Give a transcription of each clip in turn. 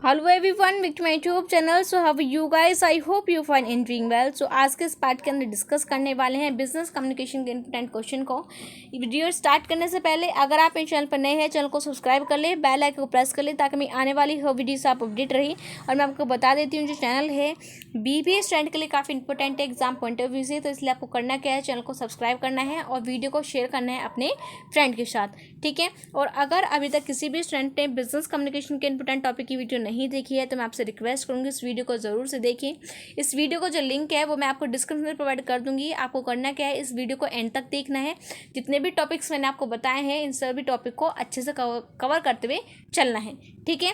Hello everyone, welcome to my YouTube channel. So how you guys, I hope you fine and doing well. So आज के इस part के अंदर discuss करने वाले हैं बिजनेस कम्युनिकेशन के इंपॉर्टेंट क्वेश्चन को। वीडियो स्टार्ट करने से पहले अगर आप मेरे चैनल पर नए हैं, चैनल को सब्सक्राइब कर ले, बेल आइकन को प्रेस कर ले ताकि मैं आने वाली हो वीडियो से आप अपडेट रही। और मैं आपको बता देती हूँ, जो चैनल है बीबीए स्टूडेंट के लिए काफ़ी इंपॉर्टेंट है एग्जाम पॉइंट ऑफ व्यू से, तो इसलिए आपको करना क्या है, चैनल को सब्सक्राइब करना है और वीडियो को शेयर करना है अपने फ्रेंड के साथ, ठीक है। और अगर अभी तक किसी भी स्टूडेंट ने बिजनेस कम्युनिकेशन के इंपॉर्टेंट टॉपिक की वीडियो नहीं देखी है तो मैं आपसे रिक्वेस्ट करूंगी इस वीडियो को ज़रूर से देखिए। इस वीडियो को जो लिंक है वो मैं आपको डिस्क्रिप्शन में प्रोवाइड कर दूंगी। आपको करना क्या है, इस वीडियो को एंड तक देखना है। जितने भी टॉपिक्स मैंने आपको बताए हैं इन सभी टॉपिक को अच्छे से कवर करते हुए चलना है, ठीक है।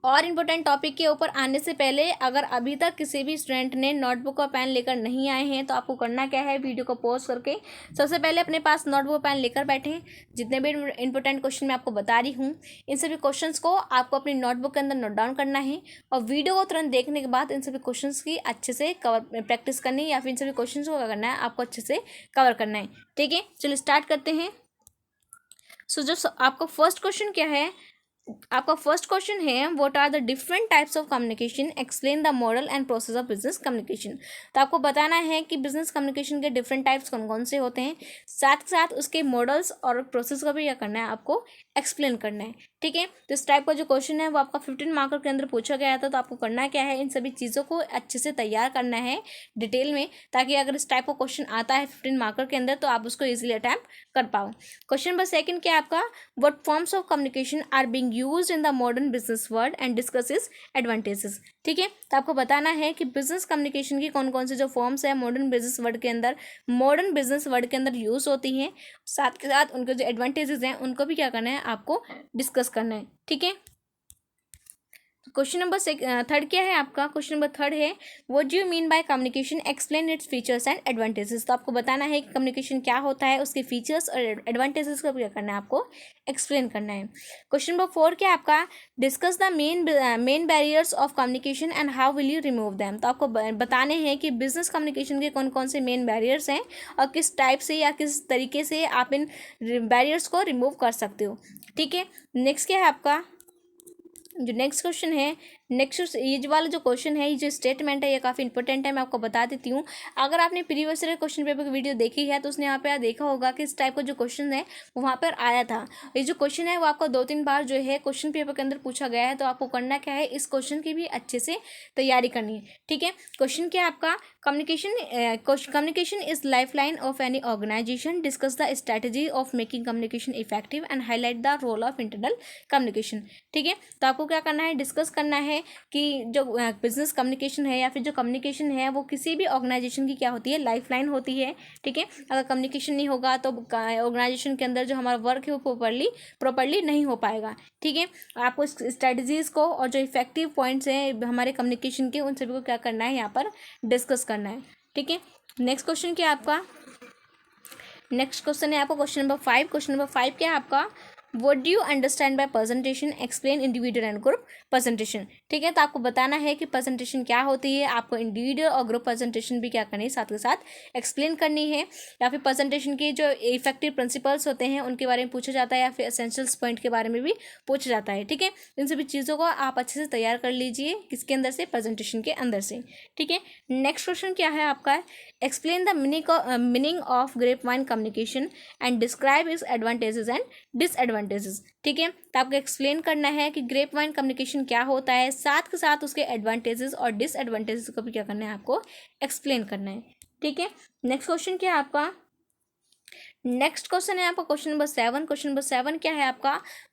और इम्पोर्टेंट टॉपिक के ऊपर आने से पहले अगर अभी तक किसी भी स्टूडेंट ने नोटबुक और पेन लेकर नहीं आए हैं तो आपको करना क्या है, वीडियो को पॉज करके सबसे पहले अपने पास नोटबुक और पेन लेकर बैठें। जितने भी इंपॉर्टेंट क्वेश्चन मैं आपको बता रही हूँ इन सभी क्वेश्चंस को आपको अपनी नोटबुक के अंदर नोट डाउन करना है और वीडियो को तुरंत देखने के बाद इन सभी क्वेश्चन की अच्छे से कवर प्रैक्टिस करनी है, या फिर इन सभी क्वेश्चन को क्या करना है, आपको अच्छे से कवर करना है, ठीक है। चलिए स्टार्ट करते हैं। सो जो आपका फर्स्ट क्वेश्चन क्या है, आपका फर्स्ट क्वेश्चन है what are the different types of communication, explain the model and process of business communication. तो आपको बताना है कि बिजनेस कम्युनिकेशन के डिफरेंट टाइप्स कौन कौन से होते हैं, साथ साथ उसके मॉडल्स और प्रोसेस का भी क्या करना है, आपको एक्सप्लेन करना है, ठीक है। तो इस टाइप का जो क्वेश्चन है वो आपका 15 मार्कर के अंदर पूछा गया था। तो आपको करना क्या है, इन सभी चीज़ों को अच्छे से तैयार करना है डिटेल में, ताकि अगर इस टाइप का क्वेश्चन आता है 15 मार्कर के अंदर तो आप उसको ईजिली अटैम्प्ट कर पाओ। क्वेश्चन नंबर सेकंड क्या है आपका, what forms of communication are being used in the modern business world and discuss is advantages, ठीक है। तो आपको बताना है कि बिजनेस कम्युनिकेशन की कौन कौन से जो फॉर्म्स है मॉडर्न बिजनेस वर्ल्ड के अंदर यूज होती हैं, साथ के साथ उनके जो एडवांटेजेस हैं उनको भी क्या करना है, आपको डिस्कस करना है, ठीक है। क्वेश्चन नंबर थर्ड क्या है आपका, क्वेश्चन नंबर थर्ड है what do you mean by communication, explain its features and advantages. तो आपको बताना है कि कम्युनिकेशन क्या होता है, उसके फीचर्स और एडवांटेजेस का क्या करना है, आपको एक्सप्लेन करना है। क्वेश्चन नंबर फोर क्या है आपका, discuss the main barriers of communication and how will you remove them. तो आपको बताने हैं कि बिजनेस कम्युनिकेशन के कौन कौन से मेन बैरियर्स हैं और किस टाइप से या किस तरीके से आप इन बैरियर्स को रिमूव कर सकते हो, ठीक है। नेक्स्ट क्या है आपका, जो नेक्स्ट क्वेश्चन है, नेक्स्ट ये जो वाला जो क्वेश्चन है, ये जो स्टेटमेंट है ये काफ़ी इंपॉर्टेंट है, मैं आपको बता देती हूँ। अगर आपने प्रीवियस ईयर क्वेश्चन पेपर की वीडियो देखी है तो उसने यहाँ पे देखा होगा कि इस टाइप का जो क्वेश्चन है वो वहाँ पर आया था। ये जो क्वेश्चन है वो आपको 2-3 बार जो है क्वेश्चन पेपर के अंदर पूछा गया है। तो आपको करना क्या है, इस क्वेश्चन की भी अच्छे से तैयारी करनी है, ठीक है। क्वेश्चन क्या है आपका, communication is life line of any organisation, discuss the strategy of making communication effective and highlight the role of internal communication, ठीक है। तो आपको क्या करना है, डिस्कस करना है कि जो बिजनेस कम्युनिकेशन है या फिर जो कम्युनिकेशन है वो किसी भी ऑर्गेनाइजेशन की क्या होती है, लाइफ लाइन होती है, ठीक है। अगर कम्युनिकेशन नहीं होगा तो ऑर्गेनाइजेशन के अंदर जो हमारा वर्क है वो प्रॉपरली नहीं हो पाएगा, ठीक है। आपको स्ट्रेटजीज़ को और जो इफेक्टिव पॉइंट्स हैं हमारे कम्युनिकेशन के उन सभी को क्या करना है, यहाँ पर डिस्कस करना है, ठीक है। नेक्स्ट क्वेश्चन क्या है आपका, नेक्स्ट क्वेश्चन है आपका क्वेश्चन नंबर 5। क्वेश्चन नंबर 5 क्या है आपका, what do you understand by presentation, explain individual and group presentation, ठीक है। तो आपको बताना है कि प्रेजेंटेशन क्या होती है, आपको इंडिविजुअल और ग्रुप प्रेजेंटेशन भी क्या करनी है, साथ के साथ एक्सप्लेन करनी है, या फिर प्रेजेंटेशन के जो इफेक्टिव प्रिंसिपल्स होते हैं उनके बारे में पूछा जाता है, या फिर एसेंशियल्स पॉइंट के बारे में भी पूछा जाता है, ठीक है। इन सभी चीज़ों को आप अच्छे से तैयार कर लीजिए, किसके अंदर से, प्रेजेंटेशन के अंदर से, ठीक है। नेक्स्ट क्वेश्चन क्या है आपका, explain the meaning of grape vine communication and describe its advantages and disadvantages, ठीक है। तो आपको एक्सप्लेन करना है कि ग्रेप वाइन कम्युनिकेशन क्या होता है, साथ के साथ उसके एडवांटेजेस और डिसएडवांटेजेस को भी क्या करना है, आपको एक्सप्लेन करना है, ठीक है। नेक्स्ट क्वेश्चन क्या है आपका, नेक्स्ट क्वेश्चन है आपका क्वेश्चन नंबर 7। क्वेश्चन नंबर 7 क्या है आपका,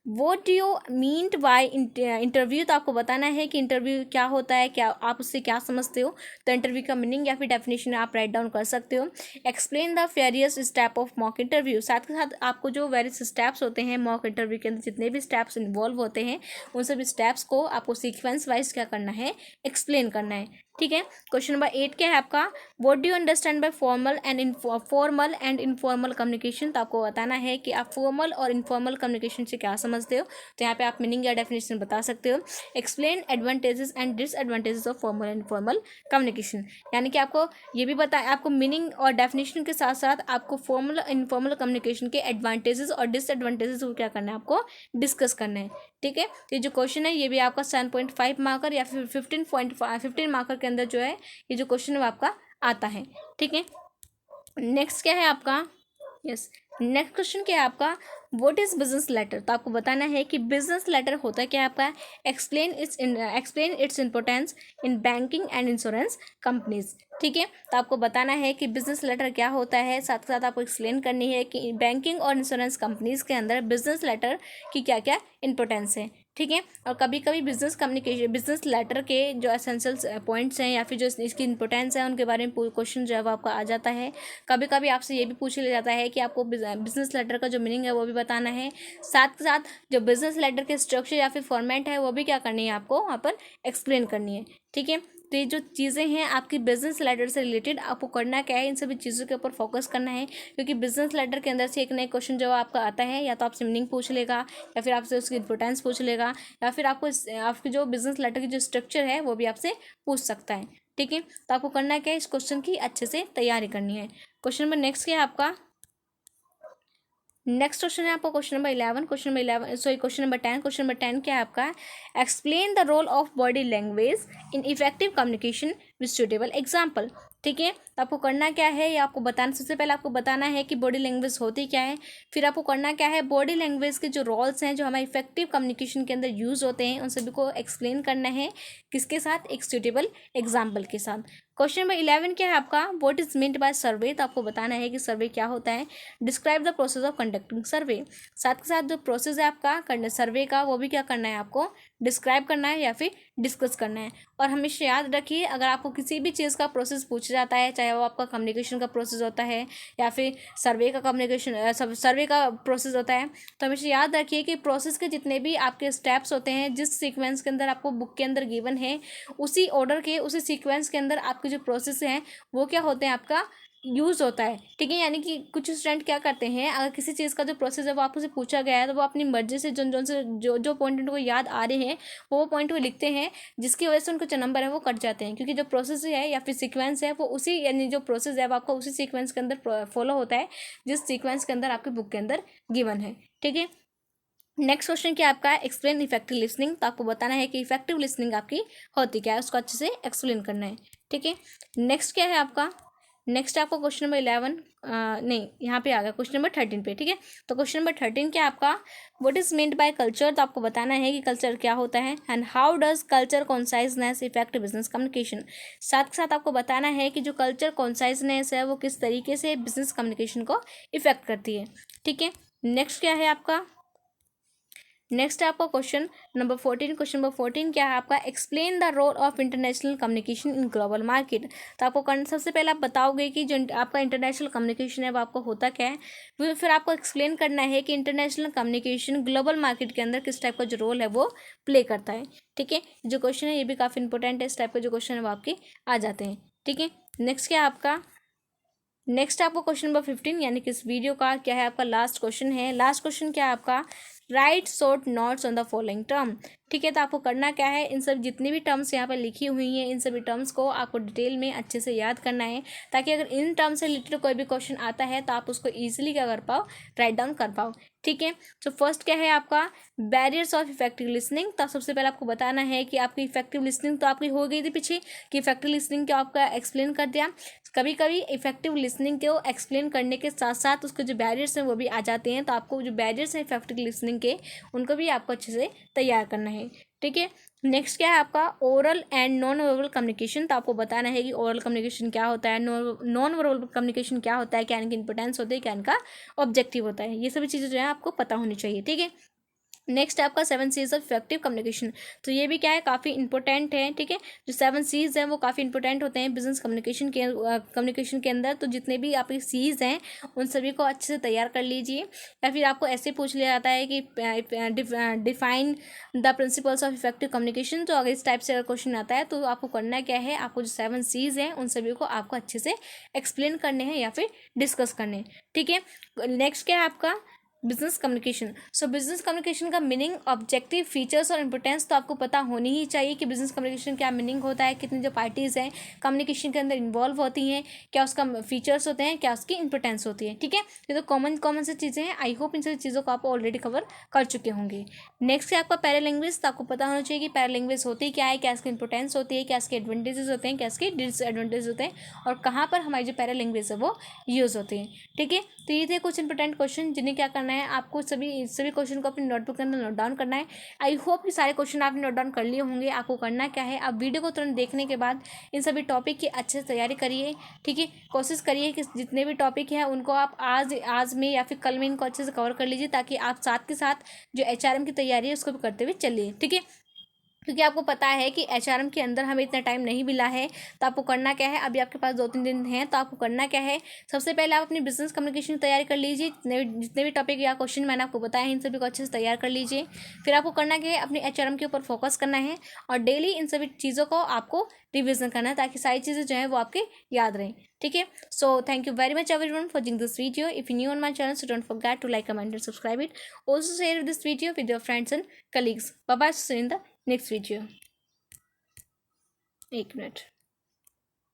what do you mean by interview. तो आपको बताना है कि इंटरव्यू क्या होता है, क्या आप उससे क्या समझते हो। तो इंटरव्यू का मीनिंग या फिर डेफिनेशन आप राइट डाउन कर सकते हो। Explain the various step of mock interview, साथ के साथ आपको जो वेरियस स्टेप्स होते हैं मॉक इंटरव्यू के अंदर, जितने भी स्टेप्स इन्वॉल्व होते हैं उन सभी स्टेप्स को आपको सीक्वेंस वाइज क्या करना है, एक्सप्लेन करना है, ठीक है। क्वेश्चन नंबर 8 क्या है आपका, what do you understand by formal and informal communication. तो आपको बताना है कि आप फॉर्मल और इनफॉर्मल कम्युनिकेशन से क्या समझते हो। तो यहाँ पे आप मीनिंग या डेफिनेशन बता सकते हो। Explain advantages and disadvantages of formal and informal communication, यानी कि आपको ये भी आपको मीनिंग और डेफिनेशन के साथ साथ आपको फॉर्मल इनफॉर्मल कम्युनिकेशन के एडवांटेजेस और डिसएडवांटेजेस को क्या करना है, आपको डिस्कस करना है, ठीक है। ये जो क्वेश्चन है ये भी आपका 7.5 मार्कर या फिर 15 मार्कर के अंदर जो है ये जो क्वेश्चन है वो आपका आता है, ठीक है। नेक्स्ट क्या है आपका, यस, नेक्स्ट क्वेश्चन क्या है आपका, व्हाट इज बिजनेस लेटर। तो आपको बताना है कि बिजनेस लेटर होता है क्या आपका, explain its importance in banking and insurance companies, ठीक है। तो आपको बताना है कि बिजनेस लेटर क्या होता है, साथ के साथ आपको एक्सप्लेन करनी है कि बैंकिंग और इंश्योरेंस कंपनीज के अंदर बिजनेस लेटर की क्या क्या इंपॉर्टेंस है, ठीक है। और कभी कभी बिजनेस लेटर के जो एसेंशियल पॉइंट्स हैं या फिर जो इसकी इंपॉर्टेंस है उनके बारे में क्वेश्चन जो है वो आपका आ जाता है। कभी कभी आपसे ये भी पूछ लिया जाता है कि आपको बिजनेस लेटर का जो मीनिंग है वो भी बताना है, साथ के साथ जो बिजनेस लेटर के स्ट्रक्चर या फिर फॉर्मेट है वो भी क्या करनी है आपको वहाँ पर एक्सप्लेन करनी है, ठीक है। तो ये जो चीज़ें हैं आपकी बिजनेस लेटर से रिलेटेड आपको करना क्या है, इन सभी चीज़ों के ऊपर फोकस करना है, क्योंकि बिजनेस लेटर के अंदर से एक नए क्वेश्चन जो आपका आता है या तो आपसे मीनिंग पूछ लेगा या फिर आपसे उसकी इंपॉर्टेंस पूछ लेगा या फिर आपको आपकी जो बिजनेस लेटर की जो स्ट्रक्चर है वो भी आपसे पूछ सकता है, ठीक है। तो आपको करना क्या है, इस क्वेश्चन की अच्छे से तैयारी करनी है। क्वेश्चन नंबर नेक्स्ट क्या है आपका, नेक्स्ट क्वेश्चन है आपका question number 11, question number 10। Question number 10 क्या है आपका, explain the role of body language in effective communication with suitable example, ठीक है। तो आपको करना क्या है, ये आपको बताना, सबसे पहले आपको बताना है कि बॉडी लैंग्वेज होती क्या है, फिर आपको करना क्या है, बॉडी लैंग्वेज के जो रोल्स हैं जो हमारे इफेक्टिव कम्युनिकेशन के अंदर यूज़ होते हैं उन सभी को एक्सप्लेन करना है, किसके साथ, एक सुटेबल एग्जाम्पल के साथ। क्वेश्चन नंबर 11 क्या है आपका, what is meant by survey. तो आपको बताना है कि सर्वे क्या होता है, describe the process of conducting survey. साथ के साथ जो प्रोसेस है आपका सर्वे का वो भी क्या करना है, आपको डिस्क्राइब करना है या फिर डिस्कस करना है। और हमेशा याद रखिए, अगर आपको किसी भी चीज़ का प्रोसेस पूछा जाता है, चाहे वो आपका कम्युनिकेशन का प्रोसेस होता है या फिर सर्वे का प्रोसेस होता है, तो हमेशा याद रखिए कि प्रोसेस के जितने भी आपके स्टेप्स होते हैं, जिस सीक्वेंस के अंदर आपको बुक के अंदर गिवन है, उसी ऑर्डर के उसी सीक्वेंस के अंदर आपके जो प्रोसेस हैं वो क्या होते हैं, आपका यूज़ होता है, ठीक है। यानी कि कुछ स्टूडेंट क्या करते हैं, अगर किसी चीज़ का जो प्रोसेस है वो आपको से पूछा गया है तो वो अपनी मर्जी से जो पॉइंट उनको याद आ रहे हैं वो पॉइंट वो लिखते हैं, जिसकी वजह से उनको जो नंबर है वो कट जाते हैं, क्योंकि जो प्रोसेस है या फिर सीक्वेंस है वो उसी, यानी जो प्रोसेस है वो आपको उसी सीक्वेंस के अंदर फॉलो होता है जिस सीक्वेंस के अंदर आपके बुक के अंदर गिवन है, ठीक है। नेक्स्ट क्वेश्चन क्या आपका है, एक्सप्लेन इफेक्टिव लिसनिंग। तो आपको बताना है कि इफेक्टिव लिसनिंग आपकी होती क्या है, उसको अच्छे से एक्सप्लेन करना है, ठीक है। नेक्स्ट क्या है आपका, नेक्स्ट आपको क्वेश्चन नंबर 11 नहीं, यहाँ पे आ गया क्वेश्चन नंबर 13 पे, ठीक है। तो क्वेश्चन नंबर 13 क्या आपका, what is meant by culture. तो आपको बताना है कि कल्चर क्या होता है, and how does culture consciousness effect business communication. साथ के साथ आपको बताना है कि जो कल्चर कॉन्साइजनेस है वो किस तरीके से बिजनेस कम्युनिकेशन को इफेक्ट करती है, ठीक है। नेक्स्ट क्या है आपका, नेक्स्ट आपका क्वेश्चन नंबर 14। क्वेश्चन नंबर 14 क्या है आपका, explain the role of international communication in global market. तो आपको सबसे पहले आप बताओगे कि जो आपका इंटरनेशनल कम्युनिकेशन है वो आपको होता क्या है, फिर आपको एक्सप्लेन करना है कि इंटरनेशनल कम्युनिकेशन ग्लोबल मार्केट के अंदर किस टाइप का जो रोल है वो प्ले करता है, ठीक है। जो क्वेश्चन है ये भी काफ़ी इंपॉर्टेंट है, इस टाइप का जो क्वेश्चन है वो आपके आ जाते हैं, ठीक है। नेक्स्ट क्या है आपका, नेक्स्ट आपको क्वेश्चन नंबर 15 यानी कि इस वीडियो का क्या है आपका लास्ट क्वेश्चन है। लास्ट क्वेश्चन क्या है आपका, right short notes on the following term, ठीक है। तो आपको करना क्या है, इन सब जितनी भी टर्म्स यहाँ पर लिखी हुई हैं इन सभी टर्म्स को आपको डिटेल में अच्छे से याद करना है, ताकि अगर इन टर्म्स से रिलेटेड कोई भी क्वेश्चन आता है तो आप उसको ईजिली क्या कर पाओ, राइट डाउन कर पाओ, ठीक है। तो फर्स्ट क्या है आपका, बैरियर्स ऑफ इफेक्टिव लिसनिंग। तो सबसे पहले आपको बताना है कि आपकी इफेक्टिव लिसनिंग तो आपकी हो गई थी पीछे, कि इफेक्टिव लिसनिंग क्या आपका एक्सप्लेन कर दिया। कभी कभी इफेक्टिव लिसनिंग को एक्सप्लेन करने के साथ साथ उसके जो बैरियर्स हैं वो भी आ जाते हैं, तो आपको जो बैरियर्स हैं इफेक्टिव लिसनिंग के उनको भी आपको अच्छे से तैयार करना है, ठीक है। नेक्स्ट क्या है आपका, oral and non verbal communication. तो आपको बताना है कि ओरल कम्युनिकेशन क्या होता है, नॉन वर्बल कम्युनिकेशन क्या होता है, क्या इनकी इंपॉर्टेंस होती है, क्या इनका ऑब्जेक्टिव होता है, ये सभी चीज़ें जो है आपको पता होनी चाहिए, ठीक है। नेक्स्ट आपका 7 C's ऑफ इफेक्टिव कम्युनिकेशन। तो ये भी क्या है, काफ़ी इंपॉर्टेंट है, ठीक है। जो 7 C's हैं वो काफ़ी इंपॉर्टेंट होते हैं बिजनेस कम्युनिकेशन के अंदर। तो जितने भी आपके C's हैं उन सभी को अच्छे से तैयार कर लीजिए, या फिर आपको ऐसे पूछ लिया जाता है कि define the principles of effective communication. तो अगर इस टाइप से अगर क्वेश्चन आता है तो आपको करना क्या है, आपको जो 7 C's हैं उन सभी को आपको अच्छे से एक्सप्लेन करने हैं या फिर डिस्कस करने हैं, ठीक है। नेक्स्ट क्या है आपका, बिजनेस कम्युनिकेशन। सो बिजनेस कम्युनिकेशन का मीनिंग, ऑब्जेक्टिव, फीचर्स और इंपोर्टेंस तो आपको पता होनी ही चाहिए कि बिजनेस कम्युनिकेशन क्या मीनिंग होता है, कितनी जो पार्टीज़ हैं कम्युनिकेशन के अंदर इन्वॉल्व होती हैं, क्या उसका फीचर्स होते हैं, क्या उसकी इंपोर्टेंस होती है। ठीक है, ये तो कॉमन से चीज़ें हैं। आई होप इन सभी चीज़ों को आप ऑलरेडी कवर कर चुके होंगे। नेक्स्ट है आपका पैरा लैंग्वेज। तो आपको पता होना चाहिए कि पैरा लैंग्वेज होती क्या है, क्या इसकी इंपोर्टेंस होती है, क्या इसके एडवांटेजेस होते हैं, क्या इसके डिसएडवांटेज होते हैं, और कहाँ पर हमारी जो पैरा लैंग्वेज है वो यूज़ होती है। ठीक है, तो ये थे कुछ इंपॉर्टेंट क्वेश्चन जिन्हें क्या करना है, आपको सभी क्वेश्चन को अपनी नोटबुक के अंदर नोट डाउन करना है। आई होप कि सारे क्वेश्चन आपने नोट डाउन कर लिए होंगे। आपको करना क्या है, आप वीडियो को तुरंत देखने के बाद इन सभी टॉपिक की अच्छे से तैयारी करिए। ठीक है, कोशिश करिए कि जितने भी टॉपिक हैं उनको आप आज में या फिर कल में इनको अच्छे से कवर कर लीजिए, ताकि आप साथ के साथ जो HRM की तैयारी है उसको भी करते हुए चलिए। ठीक है, क्योंकि आपको पता है कि HRM के अंदर हमें इतना टाइम नहीं मिला है। तो आपको करना क्या है, अभी आपके पास 2-3 दिन हैं, तो आपको करना क्या है, सबसे पहले आप अपनी बिजनेस कम्युनिकेशन की तैयारी कर लीजिए। जितने भी टॉपिक या क्वेश्चन मैंने आपको बताया हैं इन सभी को अच्छे से तैयार कर लीजिए। फिर आपको करना क्या है, अपनी HRM के ऊपर फोकस करना है और डेली इन सभी चीज़ों को आपको रिविजन करना है, ताकि सारी चीज़ें जो हैं वो आपके याद रहें। ठीक है, so thank you very much everyone for watching this video. If you're new on my channel, so don't forget to like, comment and subscribe it. Also share this video with your friends and colleagues. Bye bye, see you in the next video. 1 minute.